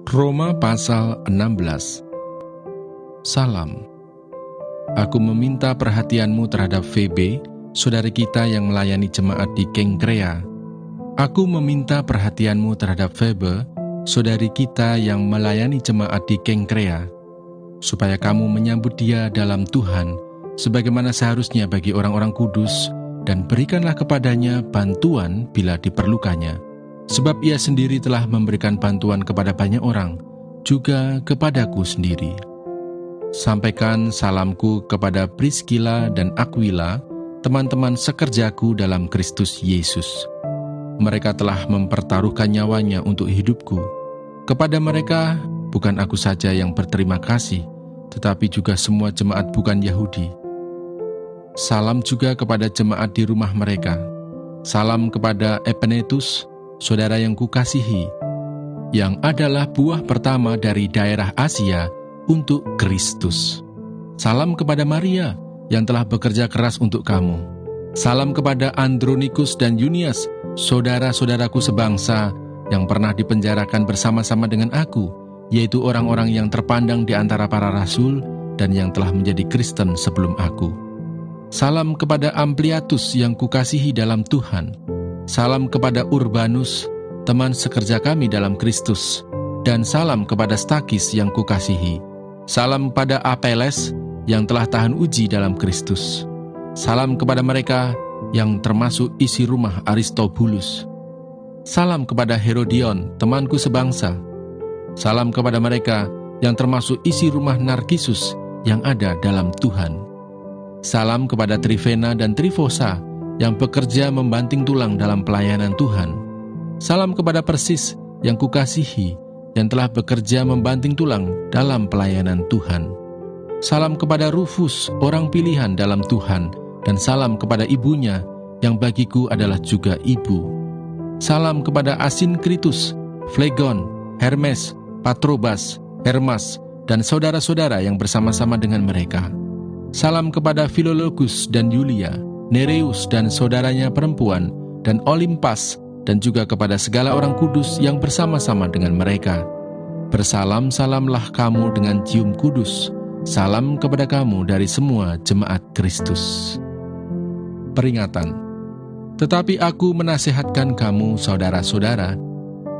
Roma pasal 16. Salam. Aku meminta perhatianmu terhadap Febe, saudari kita yang melayani jemaat di Kengkrea. Aku meminta perhatianmu terhadap Febe, saudari kita yang melayani jemaat di Kengkrea, supaya kamu menyambut dia dalam Tuhan, sebagaimana seharusnya bagi orang-orang kudus, dan berikanlah kepadanya bantuan bila diperlukannya. Sebab ia sendiri telah memberikan bantuan kepada banyak orang, juga kepadaku sendiri. Sampaikan salamku kepada Priskila dan Aquila, teman-teman sekerjaku dalam Kristus Yesus. Mereka telah mempertaruhkan nyawanya untuk hidupku. Kepada mereka, bukan aku saja yang berterima kasih, tetapi juga semua jemaat bukan Yahudi. Salam juga kepada jemaat di rumah mereka. Salam kepada Epenetus, saudara yang kukasihi, yang adalah buah pertama dari daerah Asia untuk Kristus. Salam kepada Maria, yang telah bekerja keras untuk kamu. Salam kepada Andronikus dan Yunias, saudara-saudaraku sebangsa, yang pernah dipenjarakan bersama-sama dengan aku, yaitu orang-orang yang terpandang di antara para rasul, dan yang telah menjadi Kristen sebelum aku. Salam kepada Ampliatus yang kukasihi dalam Tuhan. Salam kepada Urbanus, teman sekerja kami dalam Kristus, dan salam kepada Stakis yang kukasihi. Salam kepada Apeles yang telah tahan uji dalam Kristus. Salam kepada mereka yang termasuk isi rumah Aristobulus. Salam kepada Herodion, temanku sebangsa. Salam kepada mereka yang termasuk isi rumah Narkisus yang ada dalam Tuhan. Salam kepada Trifena dan Trifosa yang bekerja membanting tulang dalam pelayanan Tuhan. Salam kepada Persis yang kukasihi, yang telah bekerja membanting tulang dalam pelayanan Tuhan. Salam kepada Rufus, orang pilihan dalam Tuhan, dan salam kepada ibunya, yang bagiku adalah juga ibu. Salam kepada Asinkritus, Flegon, Hermes, Patrobas, Hermas, dan saudara-saudara yang bersama-sama dengan mereka. Salam kepada Filologus dan Yulia, Nereus dan saudaranya perempuan, dan Olimpas, dan juga kepada segala orang kudus yang bersama-sama dengan mereka. Bersalam-salamlah kamu dengan cium kudus. Salam kepada kamu dari semua jemaat Kristus. Peringatan. Tetapi aku menasihatkan kamu, saudara-saudara,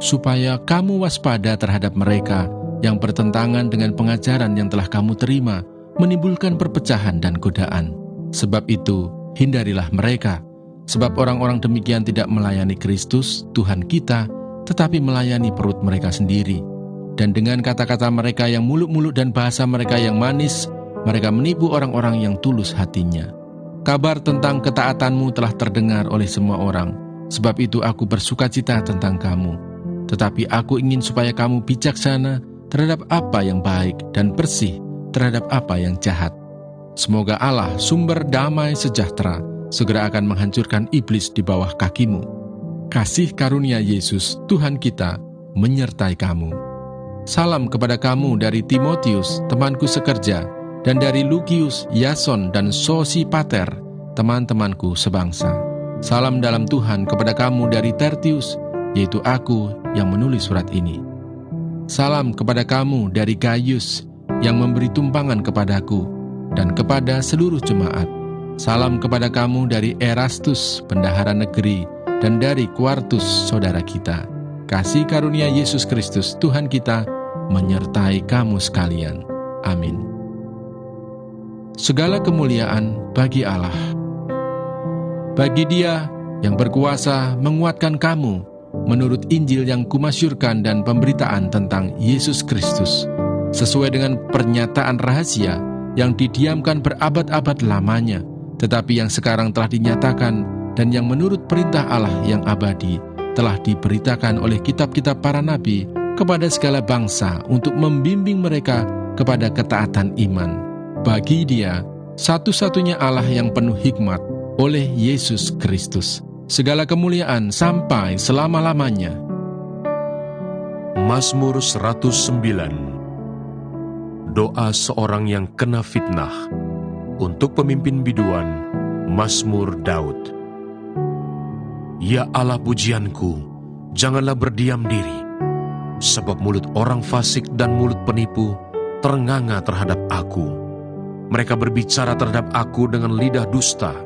supaya kamu waspada terhadap mereka yang bertentangan dengan pengajaran yang telah kamu terima, menimbulkan perpecahan dan godaan. Sebab itu, hindarilah mereka, sebab orang-orang demikian tidak melayani Kristus, Tuhan kita, tetapi melayani perut mereka sendiri. Dan dengan kata-kata mereka yang muluk-muluk dan bahasa mereka yang manis, mereka menipu orang-orang yang tulus hatinya. Kabar tentang ketaatanmu telah terdengar oleh semua orang, sebab itu aku bersukacita tentang kamu. Tetapi aku ingin supaya kamu bijaksana terhadap apa yang baik dan bersih terhadap apa yang jahat. Semoga Allah, sumber damai sejahtera, segera akan menghancurkan iblis di bawah kakimu. Kasih karunia Yesus, Tuhan kita, menyertai kamu. Salam kepada kamu dari Timotius, temanku sekerja, dan dari Lukius, Yason, dan Sosipater, teman-temanku sebangsa. Salam dalam Tuhan kepada kamu dari Tertius, yaitu aku yang menulis surat ini. Salam kepada kamu dari Gaius, yang memberi tumpangan kepadaku, dan kepada seluruh jemaat. Salam kepada kamu dari Erastus, bendahara negeri, dan dari Quartus, saudara kita. Kasih karunia Yesus Kristus, Tuhan kita, menyertai kamu sekalian. Amin. Segala kemuliaan bagi Allah. Bagi Dia yang berkuasa menguatkan kamu, menurut Injil yang kumasyurkan dan pemberitaan tentang Yesus Kristus, sesuai dengan pernyataan rahasia yang didiamkan berabad-abad lamanya, tetapi yang sekarang telah dinyatakan dan yang menurut perintah Allah yang abadi telah diberitakan oleh kitab-kitab para nabi kepada segala bangsa untuk membimbing mereka kepada ketaatan iman. Bagi Dia, satu-satunya Allah yang penuh hikmat, oleh Yesus Kristus, segala kemuliaan sampai selama-lamanya. Mazmur 109. Doa seorang yang kena fitnah. Untuk pemimpin biduan, Mazmur Daud. Ya Allah pujianku, janganlah berdiam diri. Sebab mulut orang fasik dan mulut penipu ternganga terhadap aku. Mereka berbicara terhadap aku dengan lidah dusta.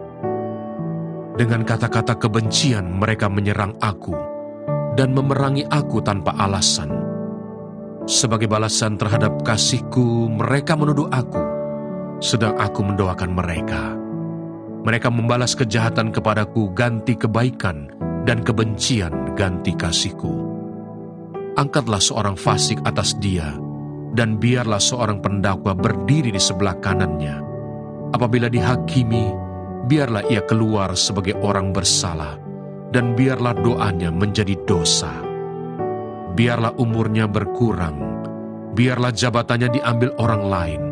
Dengan kata-kata kebencian mereka menyerang aku dan memerangi aku tanpa alasan. Sebagai balasan terhadap kasihku, mereka menuduh aku, sedang aku mendoakan mereka. Mereka membalas kejahatan kepadaku, ganti kebaikan, dan kebencian ganti kasihku. Angkatlah seorang fasik atas dia, dan biarlah seorang pendakwa berdiri di sebelah kanannya. Apabila dihakimi, biarlah ia keluar sebagai orang bersalah, dan biarlah doanya menjadi dosa. Biarlah umurnya berkurang, biarlah jabatannya diambil orang lain,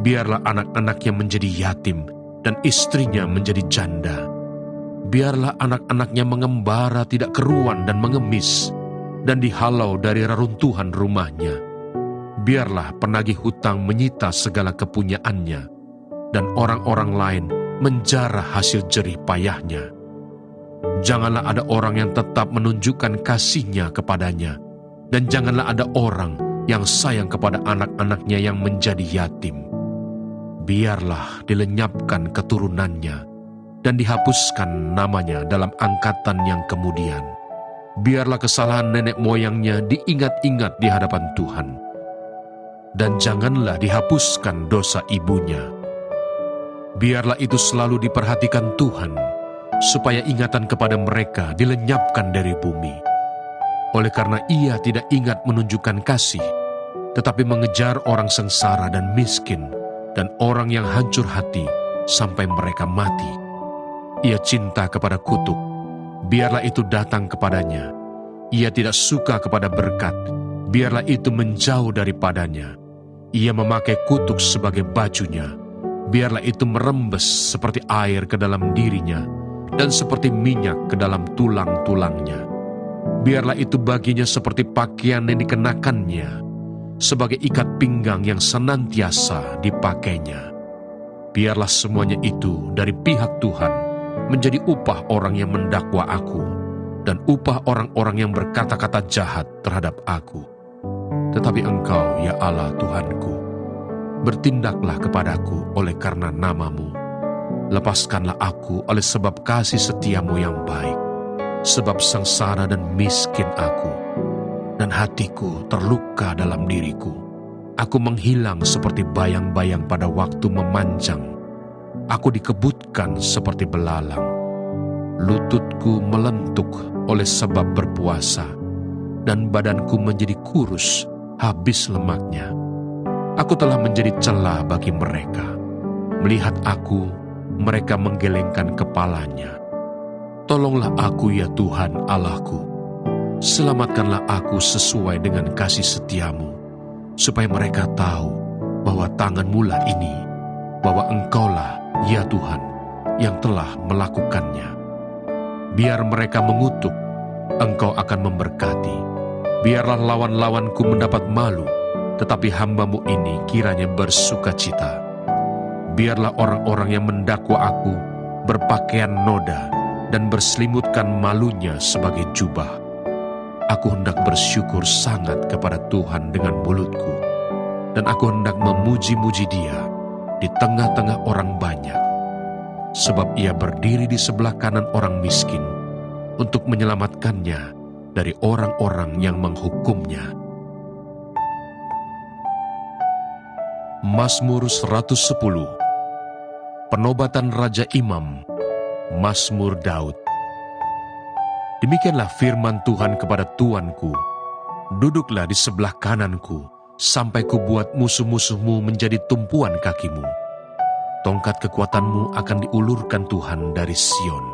biarlah anak-anaknya menjadi yatim, dan istrinya menjadi janda. Biarlah anak-anaknya mengembara tidak keruan dan mengemis, dan dihalau dari reruntuhan rumahnya. Biarlah penagih hutang menyita segala kepunyaannya, dan orang-orang lain menjarah hasil jerih payahnya. Janganlah ada orang yang tetap menunjukkan kasihnya kepadanya, dan janganlah ada orang yang sayang kepada anak-anaknya yang menjadi yatim. Biarlah dilenyapkan keturunannya, dan dihapuskan namanya dalam angkatan yang kemudian. Biarlah kesalahan nenek moyangnya diingat-ingat di hadapan Tuhan, dan janganlah dihapuskan dosa ibunya. Biarlah itu selalu diperhatikan Tuhan, supaya ingatan kepada mereka dilenyapkan dari bumi. Oleh karena ia tidak ingat menunjukkan kasih, tetapi mengejar orang sengsara dan miskin, dan orang yang hancur hati sampai mereka mati. Ia cinta kepada kutuk, biarlah itu datang kepadanya. Ia tidak suka kepada berkat, biarlah itu menjauh daripadanya. Ia memakai kutuk sebagai bajunya, biarlah itu merembes seperti air ke dalam dirinya, dan seperti minyak ke dalam tulang-tulangnya. Biarlah itu baginya seperti pakaian yang dikenakannya, sebagai ikat pinggang yang senantiasa dipakainya. Biarlah semuanya itu dari pihak Tuhan menjadi upah orang yang mendakwa aku, dan upah orang-orang yang berkata-kata jahat terhadap aku. Tetapi Engkau, ya Allah Tuhanku, bertindaklah kepadaku oleh karena nama-Mu. Lepaskanlah aku oleh sebab kasih setiamu yang baik, sebab sengsara dan miskin aku, dan hatiku terluka dalam diriku. Aku menghilang seperti bayang-bayang pada waktu memanjang. Aku dikebutkan seperti belalang. Lututku melentuk oleh sebab berpuasa, dan badanku menjadi kurus, habis lemaknya. Aku telah menjadi celah bagi mereka. Melihat aku, mereka menggelengkan kepalanya. Tolonglah aku ya Tuhan Allahku. Selamatkanlah aku sesuai dengan kasih setiamu, supaya mereka tahu bahwa tangan-Mu lah ini, bahwa Engkaulah ya Tuhan yang telah melakukannya. Biar mereka mengutuk, Engkau akan memberkati. Biarlah lawan-lawanku mendapat malu, tetapi hamba-Mu ini kiranya bersukacita. Biarlah orang-orang yang mendakwa aku berpakaian noda dan berselimutkan malunya sebagai jubah. Aku hendak bersyukur sangat kepada Tuhan dengan mulutku, dan aku hendak memuji-muji Dia di tengah-tengah orang banyak, sebab Ia berdiri di sebelah kanan orang miskin untuk menyelamatkannya dari orang-orang yang menghukumnya. Mazmur 110. Penobatan Raja Imam, Mazmur Daud. Demikianlah firman Tuhan kepada Tuanku, duduklah di sebelah kananku, sampai kubuat musuh-musuhmu menjadi tumpuan kakimu. Tongkat kekuatanmu akan diulurkan Tuhan dari Sion.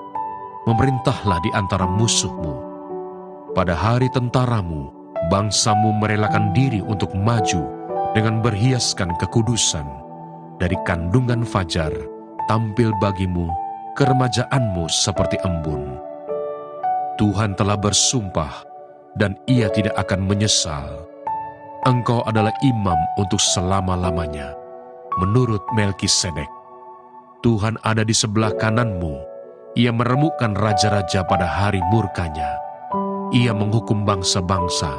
Memerintahlah di antara musuhmu. Pada hari tentaramu, bangsamu merelakan diri untuk maju dengan berhiaskan kekudusan. Dari kandungan fajar, tampil bagimu keremajaanmu seperti embun. Tuhan telah bersumpah, dan Ia tidak akan menyesal. Engkau adalah imam untuk selama-lamanya, menurut Melkisedek. Tuhan ada di sebelah kananmu. Ia meremukkan raja-raja pada hari murkanya. Ia menghukum bangsa-bangsa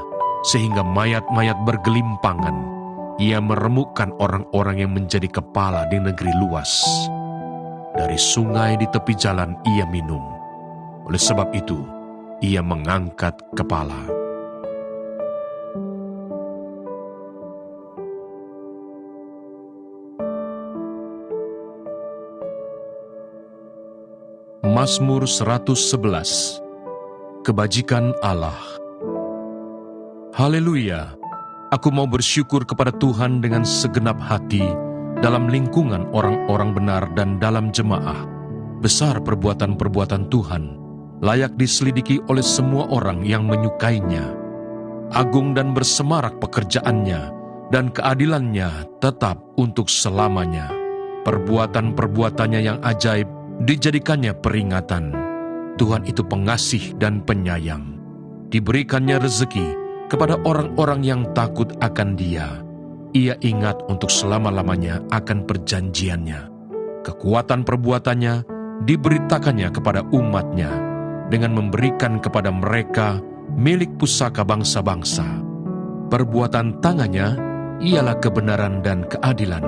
sehingga mayat-mayat bergelimpangan. Ia meremukkan orang-orang yang menjadi kepala di negeri luas. Dari sungai di tepi jalan ia minum. Oleh sebab itu, ia mengangkat kepala. Mazmur 111. Kebajikan Allah. Haleluya! Aku mau bersyukur kepada Tuhan dengan segenap hati dalam lingkungan orang-orang benar dan dalam jemaah. Besar perbuatan-perbuatan Tuhan, layak diselidiki oleh semua orang yang menyukainya. Agung dan bersemarak pekerjaannya, dan keadilannya tetap untuk selamanya. Perbuatan-perbuatannya yang ajaib dijadikannya peringatan. Tuhan itu pengasih dan penyayang. Diberikannya rezeki kepada orang-orang yang takut akan Dia. Ia ingat untuk selama-lamanya akan perjanjiannya. Kekuatan perbuatannya diberitakannya kepada umatnya, dengan memberikan kepada mereka milik pusaka bangsa-bangsa. Perbuatan tangannya ialah kebenaran dan keadilan.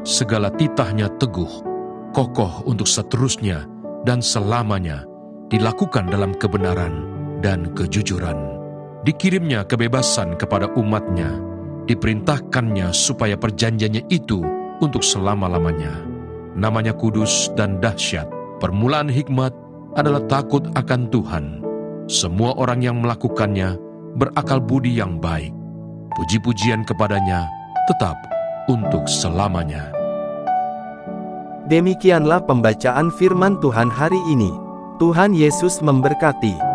Segala titahnya teguh, kokoh untuk seterusnya dan selamanya, dilakukan dalam kebenaran dan kejujuran. Dikirimnya kebebasan kepada umatnya, diperintahkannya supaya perjanjiannya itu untuk selama-lamanya. Namanya kudus dan dahsyat. Permulaan hikmat adalah takut akan Tuhan. Semua orang yang melakukannya berakal budi yang baik. Puji-pujian kepadanya tetap untuk selamanya. Demikianlah pembacaan firman Tuhan hari ini. Tuhan Yesus memberkati.